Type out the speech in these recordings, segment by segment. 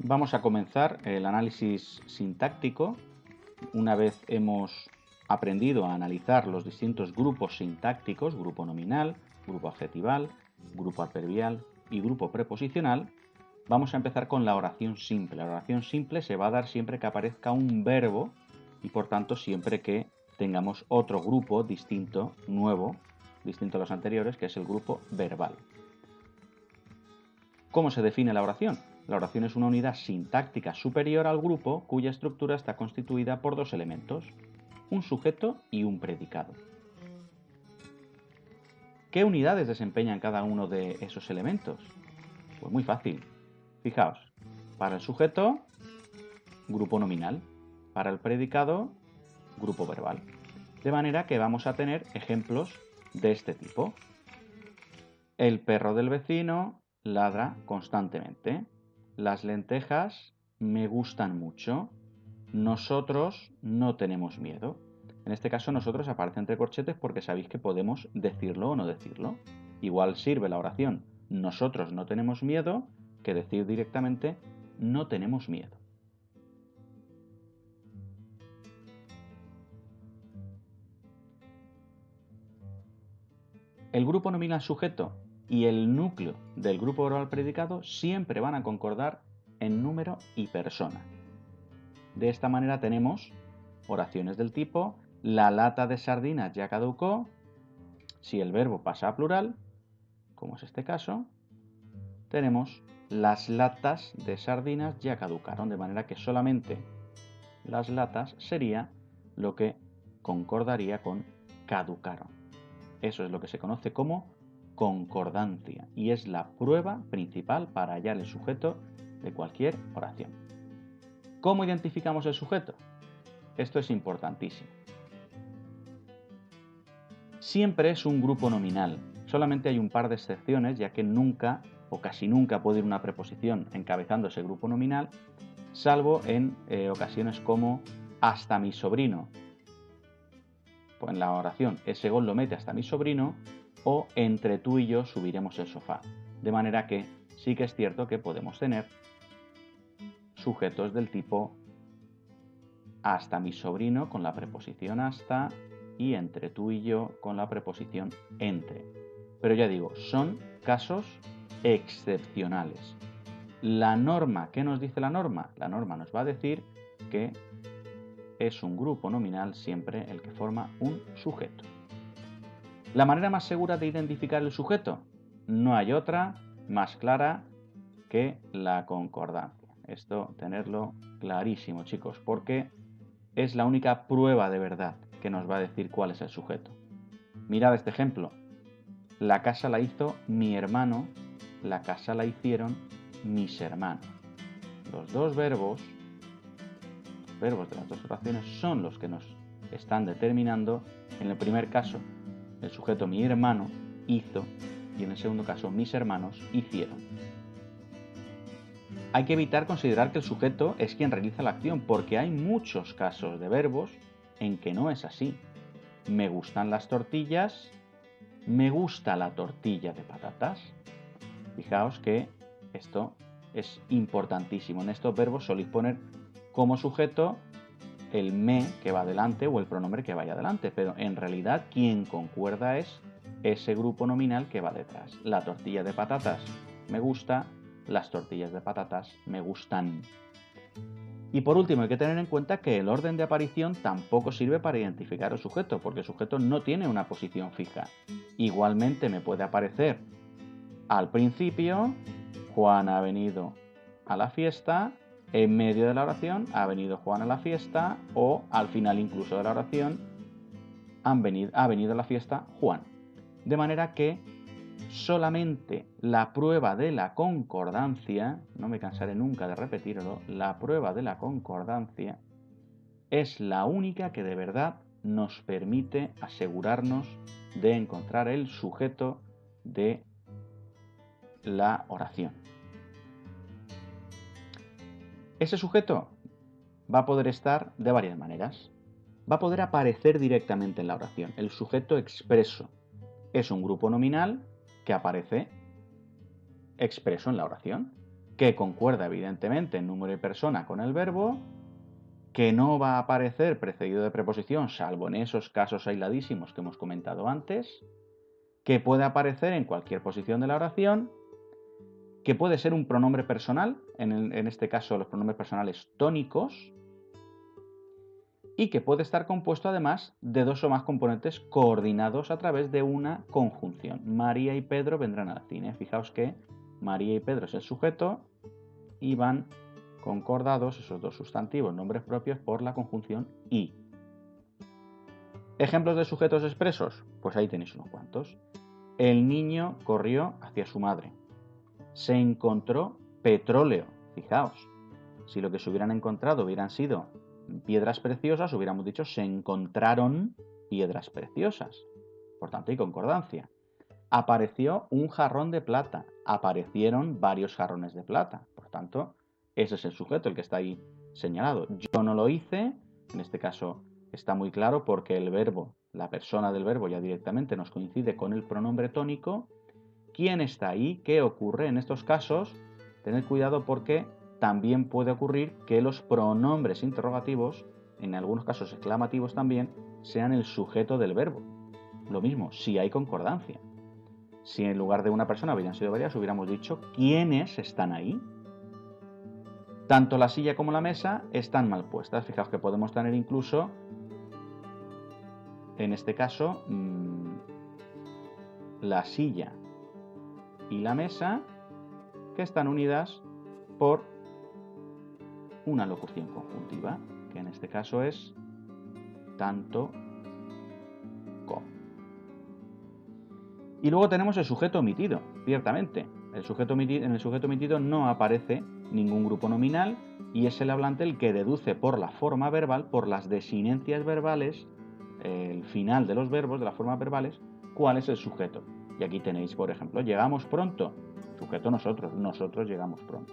Vamos a comenzar el análisis sintáctico. Una vez hemos aprendido a analizar los distintos grupos sintácticos, grupo nominal, grupo adjetival, grupo adverbial y grupo preposicional, vamos a empezar con la oración simple. La oración simple se va a dar siempre que aparezca un verbo y por tanto siempre que tengamos otro grupo distinto, nuevo, distinto a los anteriores, que es el grupo verbal. ¿Cómo se define la oración? La oración es una unidad sintáctica superior al grupo cuya estructura está constituida por dos elementos, un sujeto y un predicado. ¿Qué unidades desempeñan cada uno de esos elementos? Pues muy fácil. Fijaos, para el sujeto, grupo nominal, para el predicado, grupo verbal. De manera que vamos a tener ejemplos de este tipo. El perro del vecino ladra constantemente. Las lentejas me gustan mucho. Nosotros no tenemos miedo. En este caso nosotros aparece entre corchetes porque sabéis que podemos decirlo o no decirlo. Igual sirve la oración nosotros no tenemos miedo que decir directamente no tenemos miedo. El grupo nominal sujeto y el núcleo del grupo verbal predicado siempre van a concordar en número y persona. De esta manera tenemos oraciones del tipo la lata de sardinas ya caducó. Si el verbo pasa a plural, como es este caso, tenemos las latas de sardinas ya caducaron, de manera que solamente las latas sería lo que concordaría con caducaron. Eso es lo que se conoce como concordancia y es la prueba principal para hallar el sujeto de cualquier oración. ¿Cómo identificamos el sujeto? Esto es importantísimo. Siempre es un grupo nominal. Solamente hay un par de excepciones, ya que nunca o casi nunca puede ir una preposición encabezando ese grupo nominal, salvo en ocasiones como hasta mi sobrino. Pues en la oración ese gol lo mete hasta mi sobrino o entre tú y yo subiremos el sofá. De manera que sí que es cierto que podemos tener sujetos del tipo hasta mi sobrino con la preposición hasta y entre tú y yo con la preposición entre. Pero ya digo, son casos excepcionales. La norma, ¿qué nos dice la norma? La norma nos va a decir que es un grupo nominal siempre el que forma un sujeto. ¿La manera más segura de identificar el sujeto? No hay otra más clara que la concordancia. Esto tenerlo clarísimo, chicos, porque es la única prueba de verdad que nos va a decir cuál es el sujeto. Mirad este ejemplo. La casa la hizo mi hermano, la casa la hicieron mis hermanos. Los dos verbos de las dos oraciones son los que nos están determinando, en el primer caso, el sujeto mi hermano hizo y en el segundo caso mis hermanos hicieron. Hay que evitar considerar que el sujeto es quien realiza la acción, porque hay muchos casos de verbos en que no es así. Me gustan las tortillas, me gusta la tortilla de patatas. Fijaos que esto es importantísimo. En estos verbos soléis poner como sujeto el me que va adelante o el pronombre que vaya adelante, pero en realidad quien concuerda es ese grupo nominal que va detrás. La tortilla de patatas me gusta, las tortillas de patatas me gustan. Y por último hay que tener en cuenta que el orden de aparición tampoco sirve para identificar el sujeto, porque el sujeto no tiene una posición fija. Igualmente me puede aparecer al principio, Juan ha venido a la fiesta, en medio de la oración ha venido Juan a la fiesta o al final incluso de la oración ha venido a la fiesta Juan. De manera que solamente la prueba de la concordancia, no me cansaré nunca de repetirlo, la prueba de la concordancia es la única que de verdad nos permite asegurarnos de encontrar el sujeto de la oración. Ese sujeto va a poder estar de varias maneras. Va a poder aparecer directamente en la oración. El sujeto expreso es un grupo nominal que aparece expreso en la oración. que concuerda evidentemente en número y persona con el verbo, que no va a aparecer precedido de preposición, salvo en esos casos aisladísimos que hemos comentado antes, que puede aparecer en cualquier posición de la oración, que puede ser un pronombre personal, en este caso los pronombres personales tónicos, y que puede estar compuesto además de dos o más componentes coordinados a través de una conjunción. María y Pedro vendrán al cine. Fijaos que María y Pedro es el sujeto y van concordados esos dos sustantivos, nombres propios, por la conjunción y. ¿Ejemplos de sujetos expresos? Pues ahí tenéis unos cuantos. El niño corrió hacia su madre. Se encontró petróleo. Fijaos, si lo que se hubieran encontrado hubieran sido piedras preciosas, hubiéramos dicho se encontraron piedras preciosas. Por tanto, hay concordancia. Apareció un jarrón de plata. Aparecieron varios jarrones de plata. Por tanto, ese es el sujeto, el que está ahí señalado. Yo no lo hice. En este caso está muy claro porque el verbo, la persona del verbo ya directamente nos coincide con el pronombre tónico. ¿Quién está ahí? ¿Qué ocurre en estos casos? Tened cuidado porque también puede ocurrir que los pronombres interrogativos, en algunos casos exclamativos también, sean el sujeto del verbo. Lo mismo, si hay concordancia. Si en lugar de una persona hubieran sido varias, hubiéramos dicho quiénes están ahí. Tanto la silla como la mesa están mal puestas. Fijaos que podemos tener incluso, en este caso, la silla y la mesa que están unidas por una locución conjuntiva, que en este caso es tanto como. Y luego tenemos el sujeto omitido, ciertamente. En el sujeto omitido no aparece ningún grupo nominal y es el hablante el que deduce por la forma verbal, por las desinencias verbales, el final de los verbos, de las formas verbales, cuál es el sujeto. Y aquí tenéis, por ejemplo, llegamos pronto. Sujeto nosotros llegamos pronto.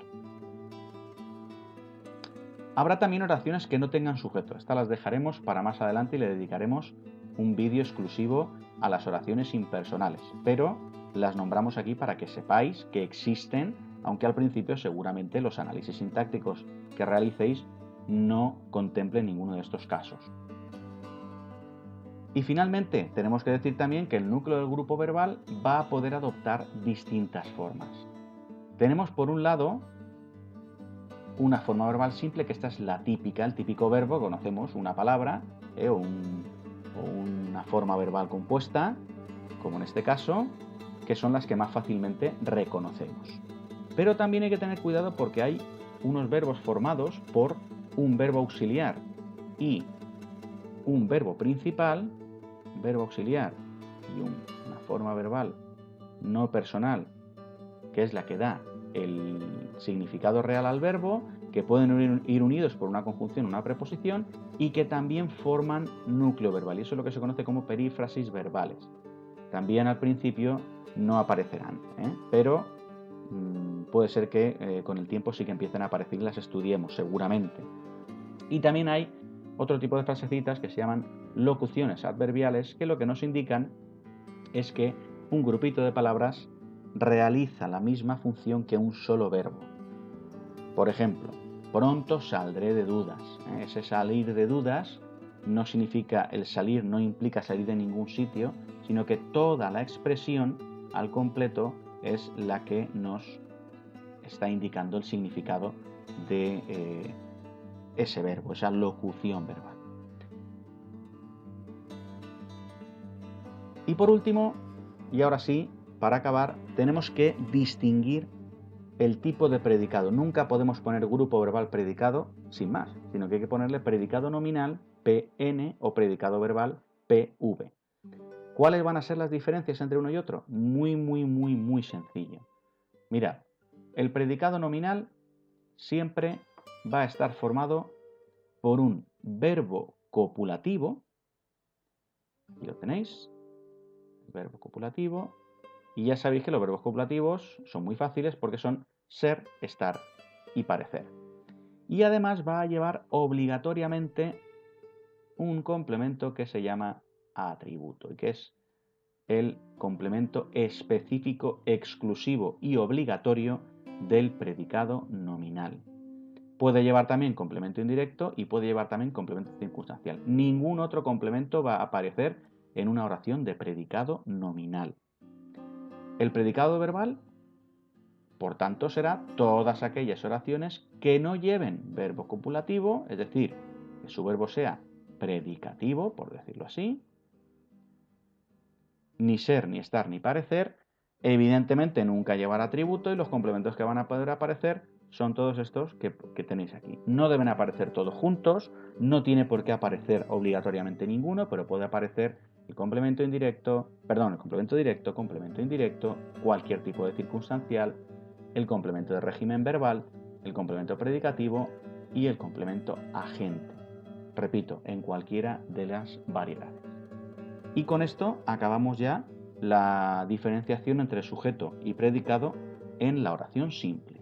Habrá también oraciones que no tengan sujeto. Estas las dejaremos para más adelante y le dedicaremos un vídeo exclusivo a las oraciones impersonales. Pero las nombramos aquí para que sepáis que existen, aunque al principio seguramente los análisis sintácticos que realicéis no contemplen ninguno de estos casos. Y finalmente, tenemos que decir también que el núcleo del grupo verbal va a poder adoptar distintas formas. Tenemos por un lado una forma verbal simple, que esta es la típica, el típico verbo, conocemos una palabra o una forma verbal compuesta, como en este caso, que son las que más fácilmente reconocemos. Pero también hay que tener cuidado porque hay unos verbos formados por un verbo auxiliar y un verbo principal, verbo auxiliar y una forma verbal no personal, que es la que da el significado real al verbo, que pueden ir unidos por una conjunción o una preposición y que también forman núcleo verbal. Y eso es lo que se conoce como perífrasis verbales. También al principio no aparecerán, pero puede ser que con el tiempo sí que empiecen a aparecer y las estudiemos seguramente. Y también hay otro tipo de frasecitas que se llaman locuciones adverbiales, que lo que nos indican es que un grupito de palabras realiza la misma función que un solo verbo. Por ejemplo, pronto saldré de dudas. Ese salir de dudas no significa, el salir no implica salir de ningún sitio, sino que toda la expresión al completo es la que nos está indicando el significado de ese verbo, esa locución verbal. Y por último, y ahora sí, para acabar, tenemos que distinguir el tipo de predicado. Nunca podemos poner grupo verbal predicado sin más, sino que hay que ponerle predicado nominal, PN, o predicado verbal, PV. ¿Cuáles van a ser las diferencias entre uno y otro? Muy sencillo. Mirad, el predicado nominal siempre va a estar formado por un verbo copulativo, aquí lo tenéis, verbo copulativo, y ya sabéis que los verbos copulativos son muy fáciles porque son ser, estar y parecer. Y además va a llevar obligatoriamente un complemento que se llama atributo y que es el complemento específico, exclusivo y obligatorio del predicado nominal. Puede llevar también complemento indirecto y puede llevar también complemento circunstancial. Ningún otro complemento va a aparecer en una oración de predicado nominal. El predicado verbal, por tanto, será todas aquellas oraciones que no lleven verbo copulativo, es decir, que su verbo sea predicativo, por decirlo así, ni ser, ni estar, ni parecer. Evidentemente nunca llevar atributo y los complementos que van a poder aparecer son todos estos que tenéis aquí. No deben aparecer todos juntos, no tiene por qué aparecer obligatoriamente ninguno, pero puede aparecer el complemento indirecto, el complemento directo, complemento indirecto, cualquier tipo de circunstancial, el complemento de régimen verbal, el complemento predicativo y el complemento agente. Repito, en cualquiera de las variedades. Y con esto acabamos ya la diferenciación entre sujeto y predicado en la oración simple.